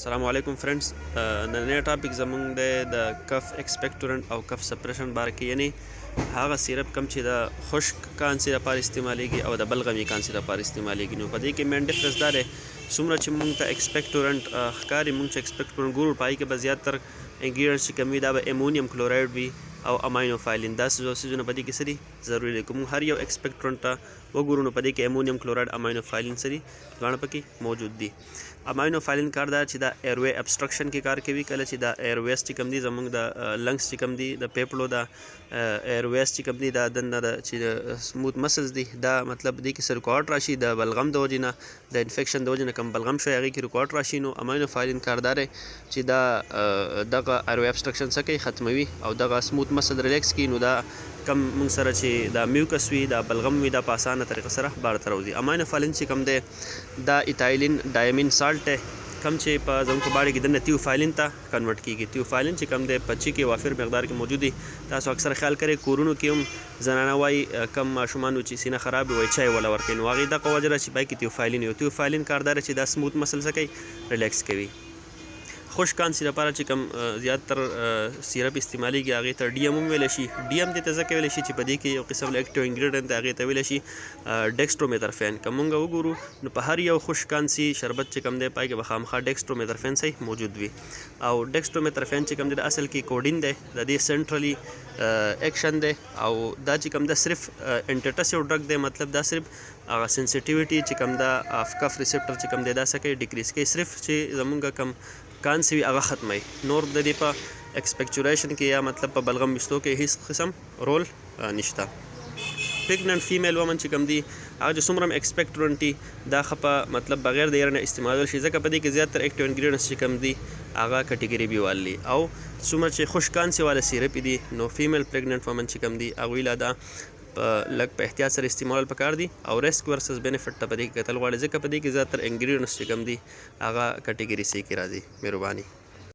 السلام علیکم فرینډز نننی ټاپک زمونږ دی د کف ایکسپیکټورنټ او کف سپریشن باره کې، یعنی هغه سیرپ کم چې د خشک کانسي لپاره استعمالیږي او د بلغمي کانسي لپاره استعمالیږي. نو په دې کې مین ډفرنس دا دی څومره چې مونږ ته ایکسپیکټورنټ ښکاري، مونږ چې ایکسپیکټورنټ ګورو په هغې کې به زیاتر انګریډینټس چې کوم وي دا به امونیم کلورایډ وي او اماینوفایلین. دا څیزونه په دې کې څه دي ضروري دي. که مونږ هر یو ایکسپیکټورنټ ته وګورو نو په دې کې امونیم کلورایډ اماینوفایلین څه دي دواړه پکې موجود دي. اماینوفایلین کار دا چې دا ایروے ابسټرکشن کې کار کوي. کله چې دا ایرویز چې کوم دي زمونږ د لنګس چې کوم دي د پیپلو دا ایرویز چې کوم دي دا دننه چې سموث مسلز دي، دا مطلب دې کې رکاوټ راشي د بلغم د وجې نه، د انفیکشن د وجې نه کوم بلغم شوی هغې کې رکاوټ راشي. نو اماینوفایلین کاردار دی چې دا دغه ایروے ابسټرکشن څه کوي، ختموي او دغه سموث مسل ریلیکس کوي. نو دا کم مونږ سره چې دا میوکس وي، دا بلغم وي، دا په اسانه طریقه سره بار ته راوځي. اماینوفایلین چې کوم دی دا ایتایلین ډایمین سالټ دی، کم چې په زموږ په باډي کې دننه تیوفایلین ته کنورټ کیږي. تیوفایلین چې کوم دی په چي کې وافر مقدار کې موجود دي. تاسو اکثر خیال کړئ کورونو کې هم زنانه وایي کم ماشومان چې سینه خراب وي چای وله ورکوي، نو هغې دغه وجه ده چې پای کې تیوفایلین وي. تیوفایلین کاردار چې دا سموث مسل څه کوي، ریلیکس کوي. خشک کانسي لپاره چې کوم زیاتر سیرپ استعمالیږي هغې ته ډي ام هم ویلی شي. ډي ام دې ته ځکه ویلی شي چې په دې کې یو قسم اکټیو انګریډینټ دی، هغې ته ویلی شي ډیکسټرومیترفین. که مونږ وګورو نو په هر یو خشک کانسي شربت چې کوم دی پای کې به خامخا ډیکسټرومیترفین صحیح موجود وي. او ډیکسټرومیترفین چې کوم دی د اصل کې کوډین دی، د دې سنټرلی ایکشن دی او دا چې کوم ده صرف انټیټسیو ډرګ دی. مطلب دا صرف هغه سنسیټیویټي چې کوم ده اف کف ریسپټر چې کوم دی دا څه کوي، ډیکریز کوي. صرف چې زمونږ کم کانسي وي هغه ختموي. نور د دې په ایکسپیکچوریشن کې یا مطلب په بلغم ویستو کې هیڅ قسم رول نشته. پریګننټ فیمیل ومن چې کوم دي هغه چې څومره هم ایکسپیکټورنټ دي دا ښه په مطلب بغیر د یاره نه استعمالول شي، ځکه په دې کې زیاتر اکټیو انګریډینټس چې کوم دي هغه کټګري بي والي. او څومره چې خشک کانسي والا سیرپ دي نو فیمیل پریګننټ ومن چې کوم دي هغوی لا دا لږ په احتیاط سره استعمال پکار دي او ریسک ورسز بینیفټ ته په دې کې کتل غواړي، ځکه په دې کې زیاتر انګریډینټس چې کوم دي هغه کټګري سي کې راځي. مهرباني.